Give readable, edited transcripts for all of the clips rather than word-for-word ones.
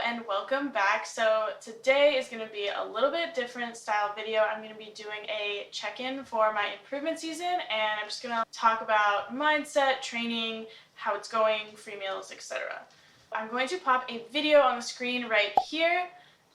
and welcome back. So today is going to be a little bit different style video. I'm going to be doing a check-in for my improvement season, and I'm just going to talk about mindset, training, how it's going, free meals, etc. I'm going to pop a video on the screen right here.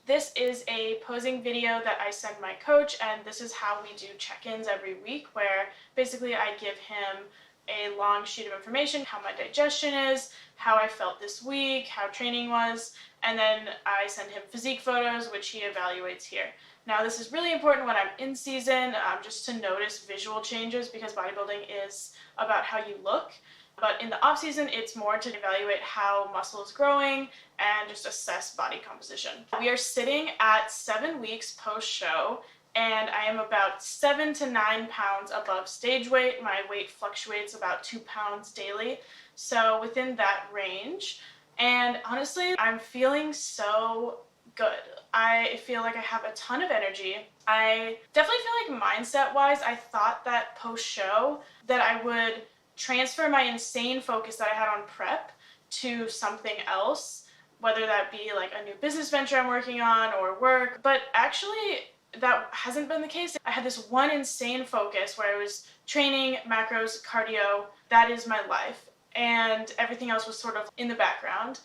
This is a posing video that I send my coach, and this is how we do check-ins every week, where basically I give him a long sheet of information, how my digestion is, how I felt this week, how training was, and then I send him physique photos, which he evaluates here. Now this is really important when I'm in season, just to notice visual changes, because bodybuilding is about how you look. But in the off season, it's more to evaluate how muscle is growing and just assess body composition. We are sitting at 7 weeks post-show, and I am about 7 to 9 pounds above stage weight. My weight fluctuates about 2 pounds daily, so within that range. And honestly, I'm feeling so good. I feel like I have a ton of energy. I definitely feel like mindset-wise, I thought that post-show that I would transfer my insane focus that I had on prep to something else, whether that be like a new business venture I'm working on or work, but actually that hasn't been the case. I had this one insane focus where I was training, macros, cardio, that is my life, and everything else was sort of in the background.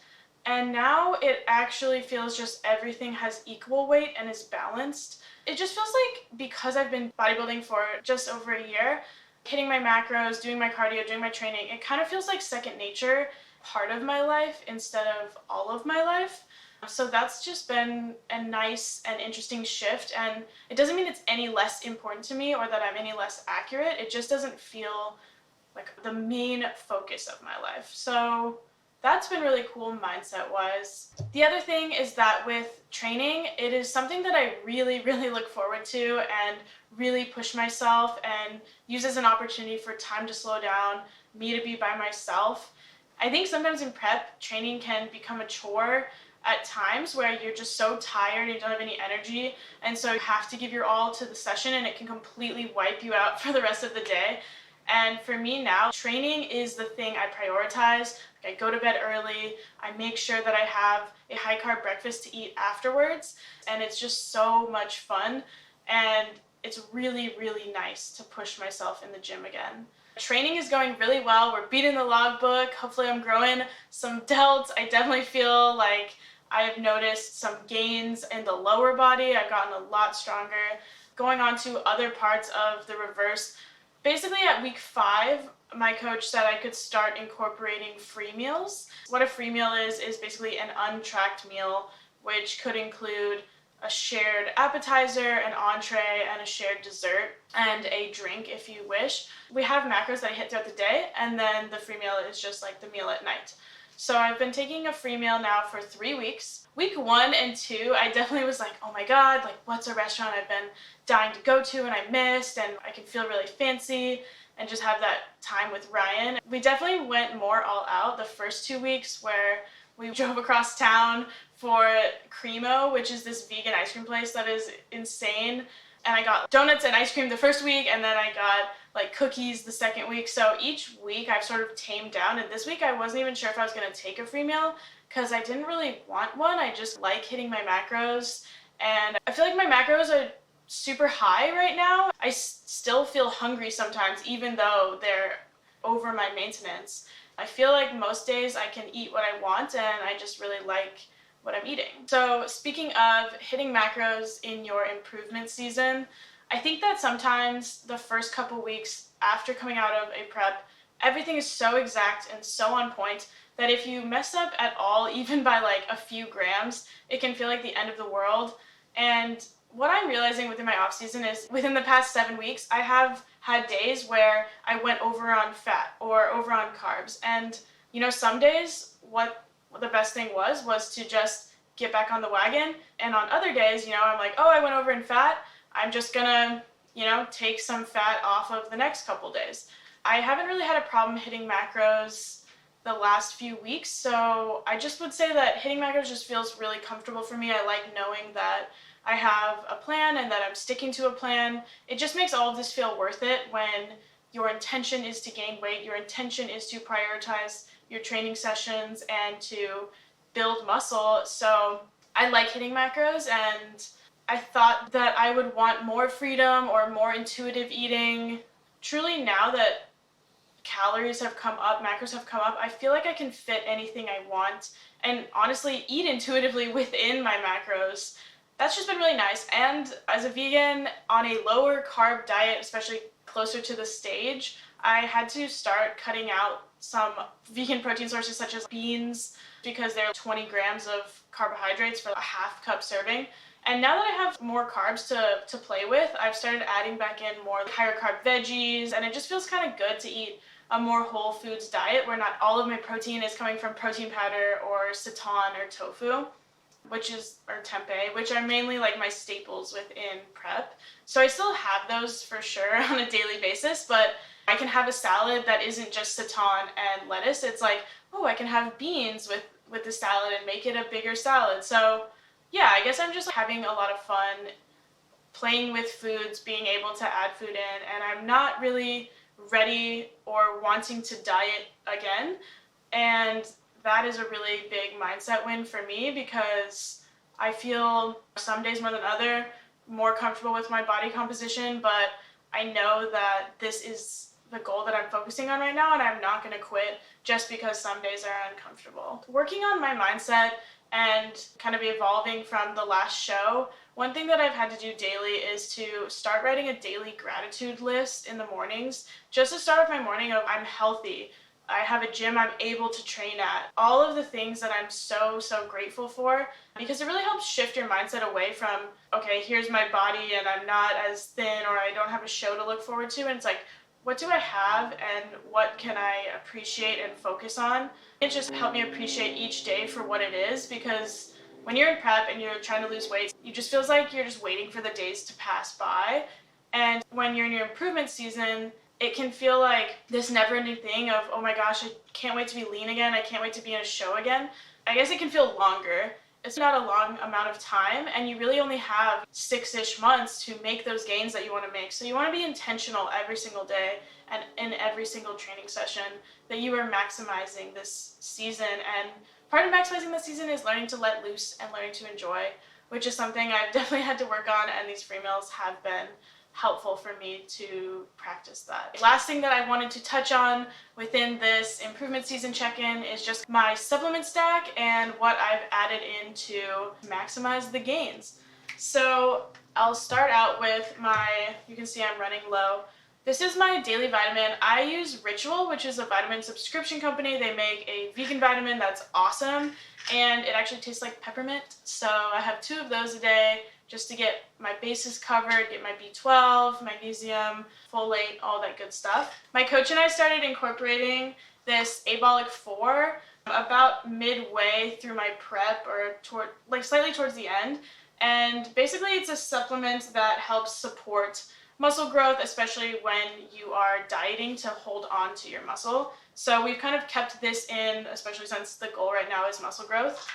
And now it actually feels just everything has equal weight and is balanced. It just feels like, because I've been bodybuilding for just over a year, hitting my macros, doing my cardio, doing my training, it kind of feels like second nature, part of my life instead of all of my life. So that's just been a nice and interesting shift, and it doesn't mean it's any less important to me or that I'm any less accurate. It just doesn't feel like the main focus of my life. So that's been really cool mindset-wise. The other thing is that with training, it is something that I really look forward to and really push myself and use as an opportunity for time to slow down, me to be by myself. I think sometimes in prep, training can become a chore at times where you're just so tired and you don't have any energy, and so you have to give your all to the session, and it can completely wipe you out for the rest of the day. And for me now, training is the thing I prioritize. I go to bed early, I make sure that I have a high-carb breakfast to eat afterwards, and it's just so much fun, and it's really nice to push myself in the gym again. Training is going really well. We're beating the logbook. Hopefully I'm growing some delts. I definitely feel like I have noticed some gains in the lower body. I've gotten a lot stronger. Going on to other parts of the reverse. Basically at week 5, my coach said I could start incorporating free meals. What a free meal is basically an untracked meal, which could include a shared appetizer, an entree, and a shared dessert, and a drink if you wish. We have macros that I hit throughout the day, and then the free meal is just like the meal at night. So I've been taking a free meal now for 3 weeks. Week 1 and 2, I definitely was like, oh my god, like what's a restaurant I've been dying to go to and I missed, and I can feel really fancy and just have that time with Ryan. We definitely went more all out the first 2 weeks, where we drove across town for Cremo, which is this vegan ice cream place that is insane. And I got donuts and ice cream the first week, and then I got like cookies the second week. So each week I've sort of tamed down, and this week I wasn't even sure if I was going to take a free meal because I didn't really want one. I just like hitting my macros, and I feel like my macros are super high right now. I still feel hungry sometimes, even though they're over my maintenance. I feel like most days I can eat what I want, and I just really like what I'm eating. So speaking of hitting macros in your improvement season, I think that sometimes the first couple weeks after coming out of a prep, everything is so exact and so on point that if you mess up at all, even by like a few grams, it can feel like the end of the world. And what I'm realizing within my off season is, within the past 7 weeks, I have had days where I went over on fat or over on carbs. And you know, some days what the best thing was to just get back on the wagon. And on other days, you know, I'm like, oh, I went over in fat, I'm just gonna, you know, take some fat off of the next couple days. I haven't really had a problem hitting macros the last few weeks, so I just would say that hitting macros just feels really comfortable for me. I like knowing that I have a plan and that I'm sticking to a plan. It just makes all of this feel worth it when your intention is to gain weight, your intention is to prioritize your training sessions and to build muscle. So I like hitting macros, and I thought that I would want more freedom or more intuitive eating. Truly, now that calories have come up, macros have come up, I feel like I can fit anything I want and honestly eat intuitively within my macros. That's just been really nice. And as a vegan on a lower carb diet, especially closer to the stage, I had to start cutting out some vegan protein sources such as beans because they're 20 grams of carbohydrates for a half cup serving. And now that I have more carbs to play with, I've started adding back in more higher carb veggies, and it just feels kind of good to eat a more whole foods diet where not all of my protein is coming from protein powder or seitan or tofu, or tempeh, which are mainly like my staples within prep. So I still have those for sure on a daily basis, but I can have a salad that isn't just seitan and lettuce. It's like, oh, I can have beans with the salad and make it a bigger salad. So yeah, I guess I'm just having a lot of fun playing with foods, being able to add food in, and I'm not really ready or wanting to diet again. And that is a really big mindset win for me because I feel some days more than other more comfortable with my body composition, but I know that this is the goal that I'm focusing on right now, and I'm not going to quit just because some days are uncomfortable. Working on my mindset and kind of evolving from the last show, one thing that I've had to do daily is to start writing a daily gratitude list in the mornings, just to start off my morning of I'm healthy, I have a gym I'm able to train at, all of the things that I'm so grateful for, because it really helps shift your mindset away from, okay, here's my body and I'm not as thin or I don't have a show to look forward to, and it's like, what do I have and what can I appreciate and focus on? It just helped me appreciate each day for what it is, because when you're in prep and you're trying to lose weight, it just feels like you're just waiting for the days to pass by. And when you're in your improvement season, it can feel like this never-ending thing of, oh my gosh, I can't wait to be lean again, I can't wait to be in a show again. I guess it can feel longer. It's not a long amount of time, and you really only have 6-ish months to make those gains that you want to make. So you want to be intentional every single day and in every single training session that you are maximizing this season. And part of maximizing the season is learning to let loose and learning to enjoy, which is something I've definitely had to work on, and these free meals have been helpful for me to practice that. Last thing that I wanted to touch on within this improvement season check-in is just my supplement stack and what I've added in to maximize the gains. So I'll start out with you can see I'm running low. This is my daily vitamin. I use Ritual, which is a vitamin subscription company. They make a vegan vitamin that's awesome, and it actually tastes like peppermint. So I have 2 of those a day just to get my bases covered, get my B12, magnesium, folate, all that good stuff. My coach and I started incorporating this Abolic 4 about midway through my prep, or slightly towards the end. And basically it's a supplement that helps support muscle growth, especially when you are dieting, to hold on to your muscle. So we've kind of kept this in, especially since the goal right now is muscle growth.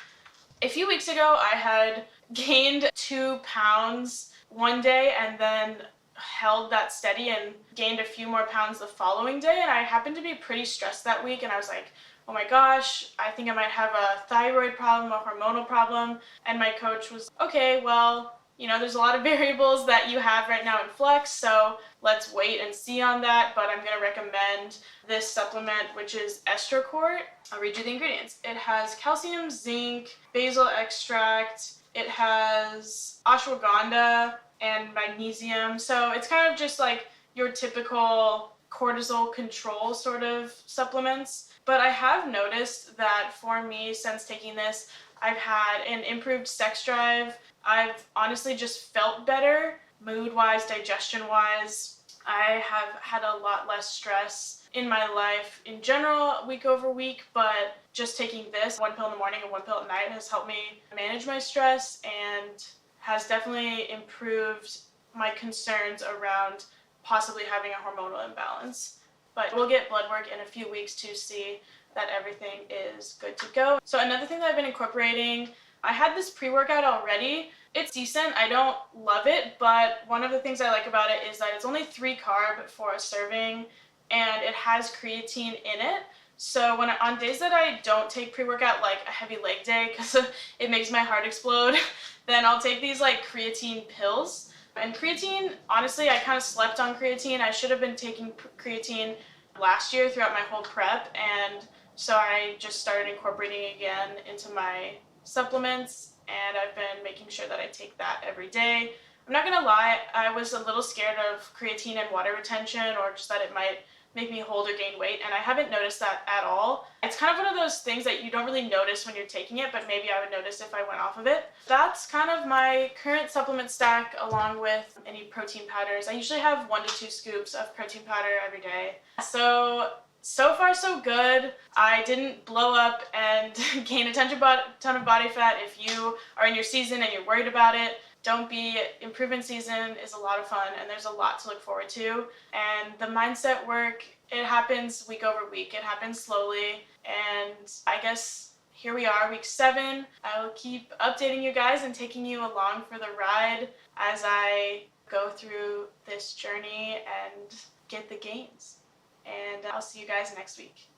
A few weeks ago, I had gained 2 pounds one day and then held that steady and gained a few more pounds the following day. And I happened to be pretty stressed that week, and I was like, oh my gosh, I think I might have a thyroid problem, a hormonal problem. And my coach was, okay, well, you know, there's a lot of variables that you have right now in flux, so let's wait and see on that. But I'm going to recommend this supplement, which is Estrocort. I'll read you the ingredients. It has calcium, zinc, basil extract, it has ashwagandha and magnesium. So it's kind of just like your typical cortisol control sort of supplements. But I have noticed that for me, since taking this, I've had an improved sex drive. I've honestly just felt better, mood-wise, digestion-wise. I have had a lot less stress in my life in general, week over week, but just taking this, 1 pill in the morning and 1 pill at night, has helped me manage my stress and has definitely improved my concerns around possibly having a hormonal imbalance. But we'll get blood work in a few weeks to see that everything is good to go. So another thing that I've been incorporating, I had this pre-workout already. It's decent, I don't love it, but one of the things I like about it is that it's only 3 carb for a serving, and it has creatine in it. So on days that I don't take pre-workout, like a heavy leg day, because it makes my heart explode, then I'll take these like creatine pills. And creatine, honestly, I kind of slept on creatine. I should have been taking creatine last year throughout my whole prep, and so I just started incorporating it again into my supplements, and I've been making sure that I take that every day. I'm not gonna lie, I was a little scared of creatine and water retention, or just that it might make me hold or gain weight, and I haven't noticed that at all. It's kind of one of those things that you don't really notice when you're taking it, but maybe I would notice if I went off of it. That's kind of my current supplement stack, along with any protein powders. I usually have 1 to 2 scoops of protein powder every day. So far so good. I didn't blow up and gain a ton of body fat. If you are in your season and you're worried about it, don't be. Improvement season is a lot of fun, and there's a lot to look forward to. And the mindset work, it happens week over week. It happens slowly, and I guess here we are, week 7. I will keep updating you guys and taking you along for the ride as I go through this journey and get the gains. And I'll see you guys next week.